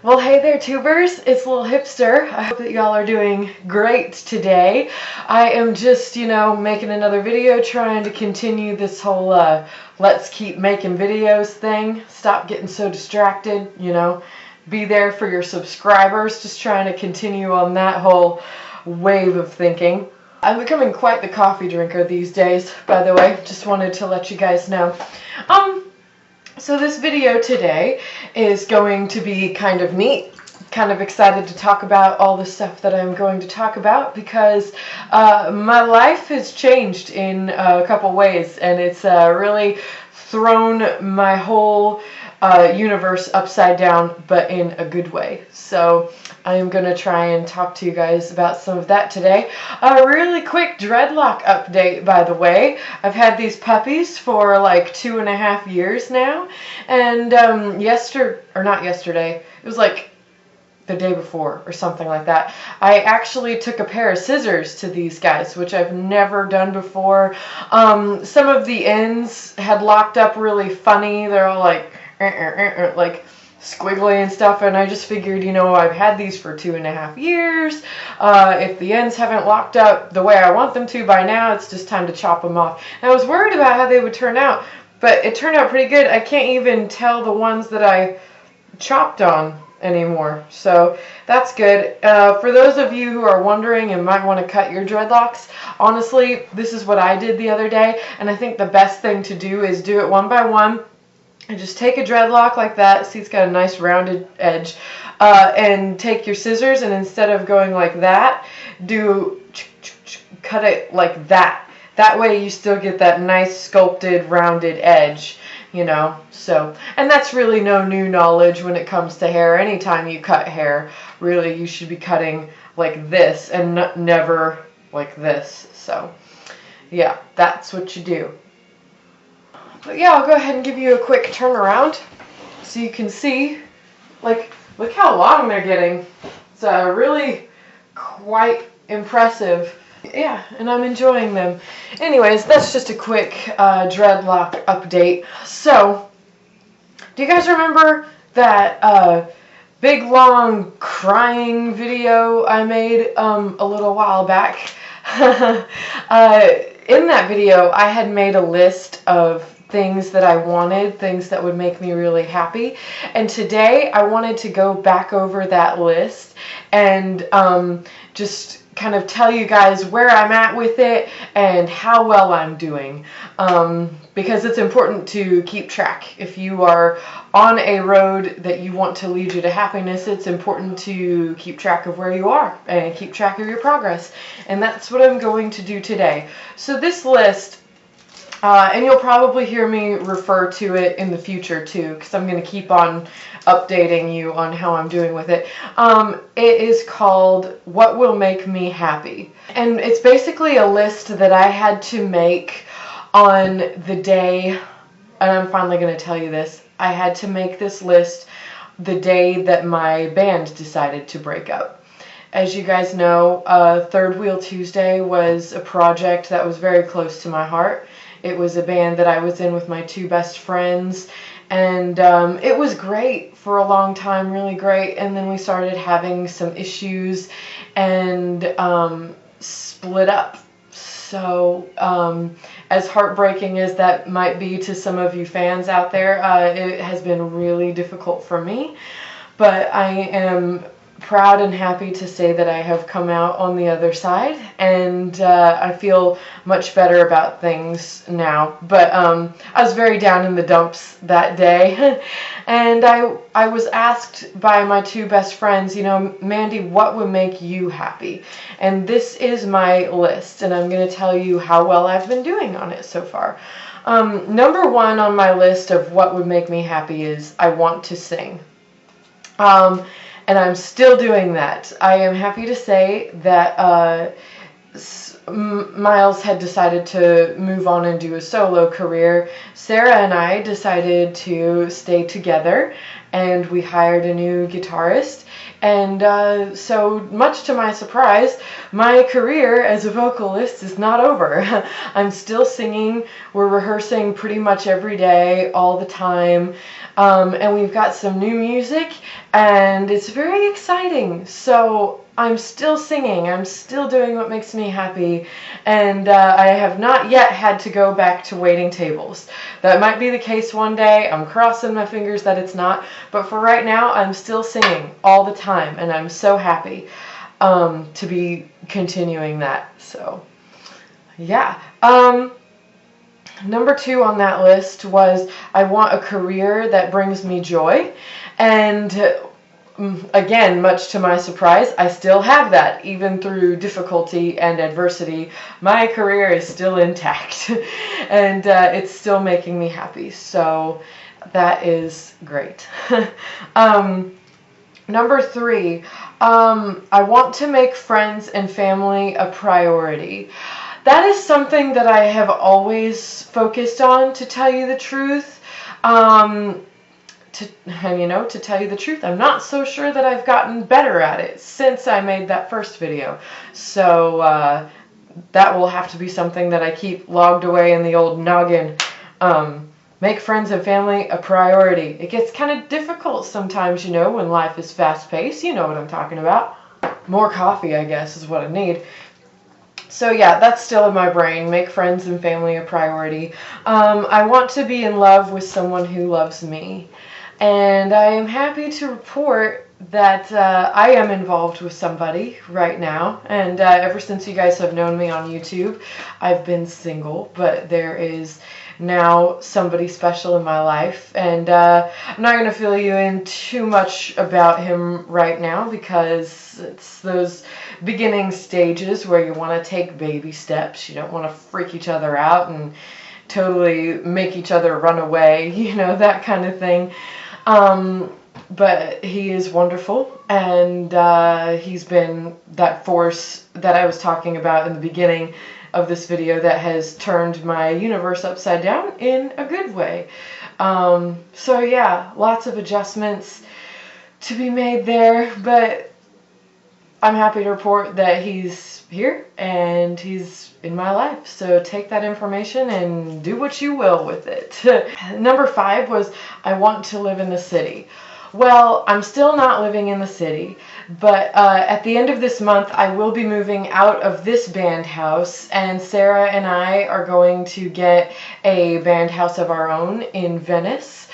Well, hey there, tubers. It's Little Hipster. I hope that y'all are doing great today. I am just, making another video trying to continue this whole let's keep making videos thing. Stop getting so distracted, Be there for your subscribers. Just trying to continue on that whole wave of thinking. I'm becoming quite the coffee drinker these days, by the way. Just wanted to let you guys know. So this video today is going to be kind of neat. Kind of excited to talk about all the stuff that I'm going to talk about because my life has changed in a couple ways, and it's really thrown my whole universe upside down, but in a good way. So I am going to try and talk to you guys about some of that today. A really quick dreadlock update, by the way. I've had these puppies for like 2.5 years now, and not yesterday, it was like the day before or something like that, I actually took a pair of scissors to these guys, which I've never done before. Some of the ends had locked up really funny. They're all like squiggly and stuff, and I just figured, I've had these for 2.5 years. If the ends haven't locked up the way I want them to by now, it's just time to chop them off. And I was worried about how they would turn out, but it turned out pretty good. I can't even tell the ones that I chopped on anymore, so that's good. For those of you who are wondering and might want to cut your dreadlocks, honestly, this is what I did the other day, and I think the best thing to do is do it one by one. And just take a dreadlock like that. See, it's got a nice rounded edge. And take your scissors, and instead of going like that, cut it like that. That way you still get that nice sculpted rounded edge, So, and that's really no new knowledge when it comes to hair. Anytime you cut hair, really you should be cutting like this and never like this. So, yeah, that's what you do. But yeah, I'll go ahead and give you a quick turnaround so you can see, look how long they're getting. It's really quite impressive. Yeah, and I'm enjoying them. Anyways, that's just a quick dreadlock update. So, do you guys remember that big long crying video I made a little while back? In that video, I had made a list of things that I wanted, things that would make me really happy. And today I wanted to go back over that list and just kind of tell you guys where I'm at with it and how well I'm doing. Because it's important to keep track. If you are on a road that you want to lead you to happiness, it's important to keep track of where you are and keep track of your progress. And that's what I'm going to do today. So this list, and you'll probably hear me refer to it in the future too, because I'm going to keep on updating you on how I'm doing with it. It is called What Will Make Me Happy. And it's basically a list that I had to make on the day, and I'm finally going to tell you this, I had to make this list the day that my band decided to break up. As you guys know, Third Wheel Tuesday was a project that was very close to my heart. It was a band that I was in with my two best friends, and it was great for a long time, really great. And then we started having some issues and split up. So as heartbreaking as that might be to some of you fans out there, it has been really difficult for me. But I am proud and happy to say that I have come out on the other side, and I feel much better about things now. But I was very down in the dumps that day, and I was asked by my two best friends, Mandy, what would make you happy? And this is my list, and I'm going to tell you how well I've been doing on it so far. Number one on my list of what would make me happy is I want to sing. And I'm still doing that. I am happy to say that Miles had decided to move on and do a solo career, Sarah and I decided to stay together, and we hired a new guitarist. And so, much to my surprise, my career as a vocalist is not over. I'm still singing. We're rehearsing pretty much every day, all the time. And we've got some new music, and it's very exciting. So I'm still singing. I'm still doing what makes me happy. And I have not yet had to go back to waiting tables. That might be the case one day. I'm crossing my fingers that it's not. But for right now, I'm still singing all the time. And I'm so happy to be continuing that. So, yeah. Number 2 on that list was I want a career that brings me joy. And again, much to my surprise, I still have that. Even through difficulty and adversity, my career is still intact. And it's still making me happy. So that is great. Number 3, I want to make friends and family a priority. That is something that I have always focused on, to tell you the truth. To tell you the truth, I'm not so sure that I've gotten better at it since I made that first video. So that will have to be something that I keep logged away in the old noggin. Make friends and family a priority. It gets kind of difficult sometimes, when life is fast-paced. You know what I'm talking about. More coffee, I guess, is what I need. So yeah, that's still in my brain. Make friends and family a priority. I want to be in love with someone who loves me. And I am happy to report that I am involved with somebody right now. And ever since you guys have known me on YouTube, I've been single. But there is now somebody special in my life. And I'm not going to fill you in too much about him right now, because it's those beginning stages where you want to take baby steps. You don't want to freak each other out and totally make each other run away, that kind of thing. But he is wonderful, and he's been that force that I was talking about in the beginning of this video that has turned my universe upside down in a good way. So yeah, lots of adjustments to be made there, but I'm happy to report that he's here and he's in my life. So take that information and do what you will with it. Number 5 was I want to live in the city. Well, I'm still not living in the city, but at the end of this month, I will be moving out of this band house, and Sarah and I are going to get a band house of our own in Venice,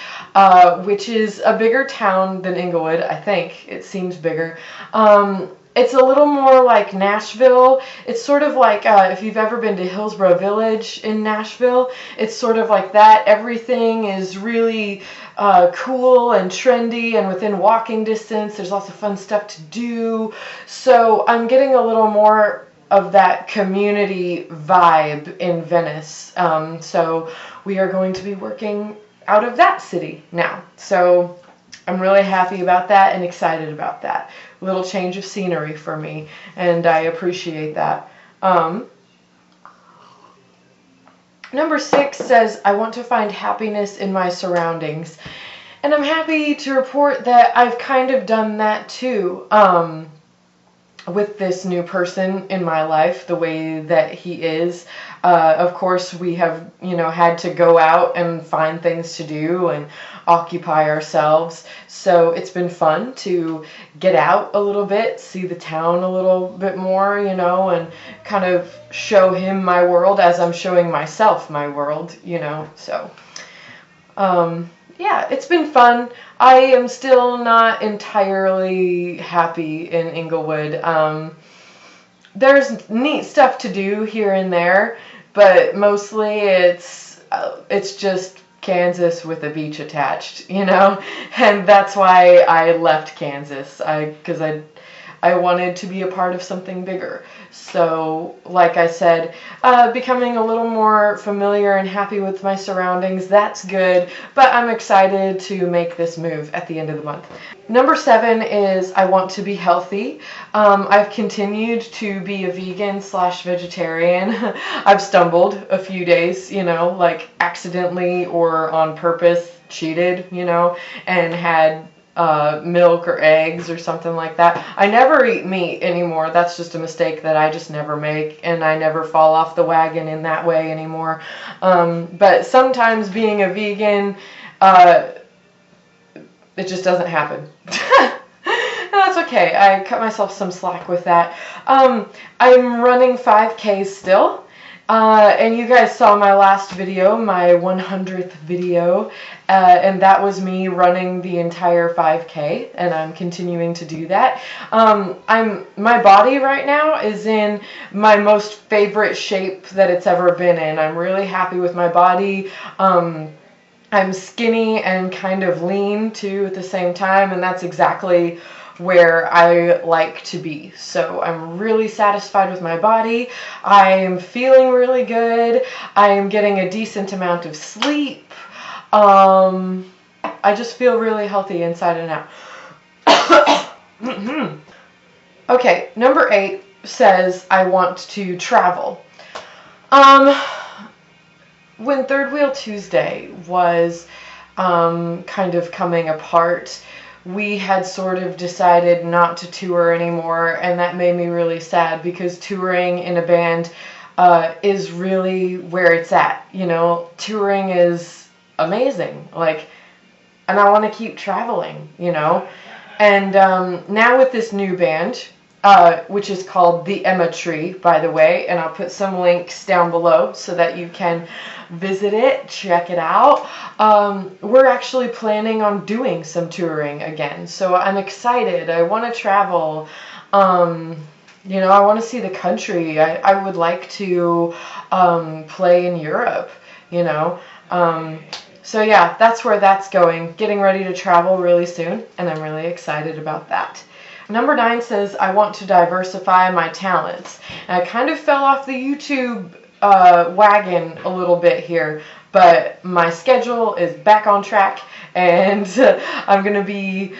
which is a bigger town than Inglewood, I think. It seems bigger. It's a little more like Nashville. It's sort of like if you've ever been to Hillsborough Village in Nashville, it's sort of like that. Everything is really cool and trendy and within walking distance. There's lots of fun stuff to do. So I'm getting a little more of that community vibe in Venice. So we are going to be working out of that city now. So I'm really happy about that and excited about that. A little change of scenery for me, and I appreciate that. Number 6 says, I want to find happiness in my surroundings. And I'm happy to report that I've kind of done that too. With this new person in my life, the way that he is. Of course, we have, had to go out and find things to do and occupy ourselves. So it's been fun to get out a little bit, see the town a little bit more, and kind of show him my world as I'm showing myself my world, So, yeah, it's been fun. I am still not entirely happy in Inglewood. There's neat stuff to do here and there, but mostly it's just Kansas with a beach attached, and that's why I left Kansas. Because I wanted to be a part of something bigger. So, like I said, becoming a little more familiar and happy with my surroundings, that's good, but I'm excited to make this move at the end of the month. Number 7 is I want to be healthy. I've continued to be a vegan/vegetarian. I've stumbled a few days, you know, like accidentally or on purpose cheated, you know, and had milk or eggs or something like that. I never eat meat anymore. That's just a mistake that I just never make, and I never fall off the wagon in that way anymore. But sometimes being a vegan, it just doesn't happen. That's okay. I cut myself some slack with that. I'm running 5Ks still. And you guys saw my last video, my 100th video, and that was me running the entire 5K, and I'm continuing to do that. My body right now is in my most favorite shape that it's ever been in. I'm really happy with my body. I'm skinny and kind of lean too at the same time, and that's exactly where I like to be. So I'm really satisfied with my body. I'm feeling really good. I'm getting a decent amount of sleep. I just feel really healthy inside and out. Okay, number 8 says I want to travel. When Third Wheel Tuesday was kind of coming apart, we had sort of decided not to tour anymore, and that made me really sad because touring in a band is really where it's at. You know, touring is amazing, like, and I want to keep traveling, you know. And now with this new band, which is called the Emma Tree, by the way, and I'll put some links down below so that you can visit it, check it out. We're actually planning on doing some touring again, so I'm excited. I want to travel. You know, I want to see the country. I would like to play in Europe, you know. So yeah, that's where that's going. Getting ready to travel really soon, and I'm really excited about that. Number 9 says I want to diversify my talents. And I kind of fell off the YouTube wagon a little bit here, but my schedule is back on track, and I'm gonna be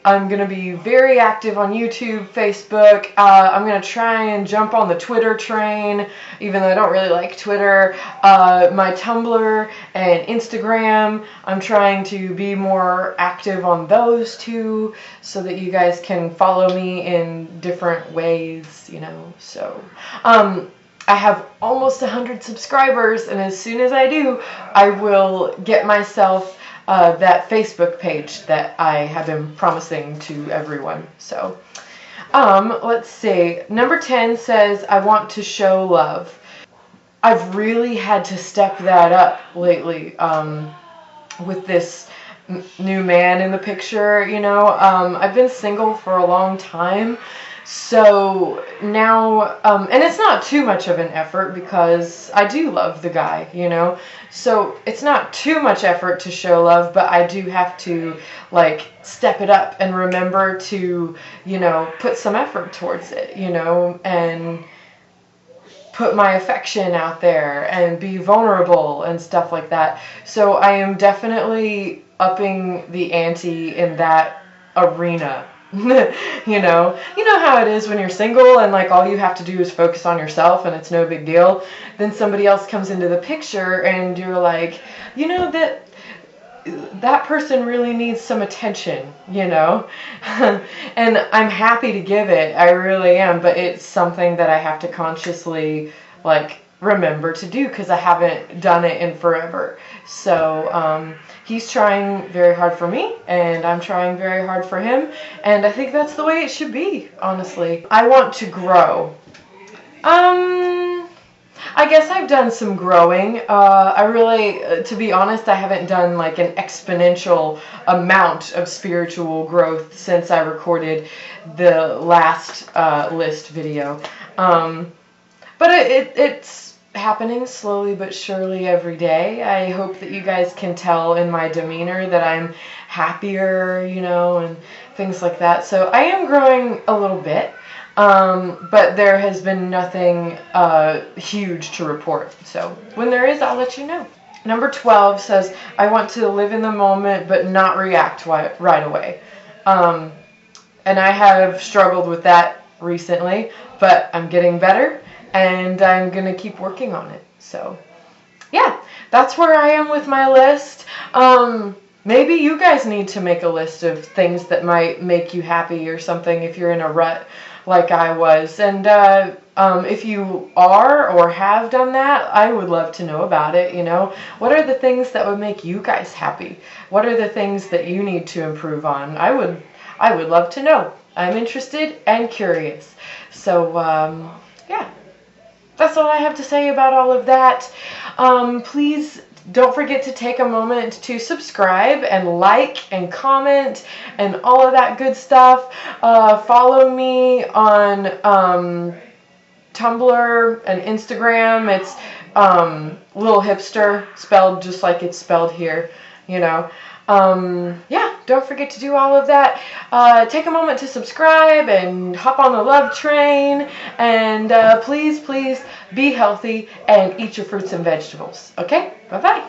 very active on YouTube, Facebook. I'm gonna try and jump on the Twitter train, even though I don't really like Twitter. My Tumblr and Instagram, I'm trying to be more active on those two so that you guys can follow me in different ways, you know. So I have almost 100 subscribers, and as soon as I do, I will get myself that Facebook page that I have been promising to everyone. So, let's see. Number 10 says, I want to show love. I've really had to step that up lately with this new man in the picture, you know. I've been single for a long time. So now, and it's not too much of an effort because I do love the guy, you know, so it's not too much effort to show love, but I do have to, like, step it up and remember to, you know, put some effort towards it, you know, and put my affection out there and be vulnerable and stuff like that. So I am definitely upping the ante in that arena. You know how it is when you're single and like all you have to do is focus on yourself and it's no big deal. Then somebody else comes into the picture and you're like, you know, that person really needs some attention, you know. And I'm happy to give it, I really am, but it's something that I have to consciously, like, remember to do because I haven't done it in forever. So he's trying very hard for me, and I'm trying very hard for him, and I think that's the way it should be, honestly. I want to grow. I guess I've done some growing. I really, to be honest, I haven't done like an exponential amount of spiritual growth since I recorded the last list video. But it's happening slowly but surely every day. I hope that you guys can tell in my demeanor that I'm happier, you know, and things like that. So I am growing a little bit, but there has been nothing huge to report. So when there is, I'll let you know. Number 12 says, I want to live in the moment but not react right away. And I have struggled with that recently, but I'm getting better, and I'm going to keep working on it. So, yeah, that's where I am with my list. Maybe you guys need to make a list of things that might make you happy or something if you're in a rut like I was. And if you are or have done that, I would love to know about it. You know, what are the things that would make you guys happy? What are the things that you need to improve on? I would love to know. I'm interested and curious. So, yeah, that's all I have to say about all of that. Please don't forget to take a moment to subscribe and like and comment and all of that good stuff. Follow me on Tumblr and Instagram. It's Little Hipster, spelled just like it's spelled here, you know. Yeah, don't forget to do all of that. Take a moment to subscribe and hop on the love train. And please, please be healthy and eat your fruits and vegetables. Okay? Bye-bye.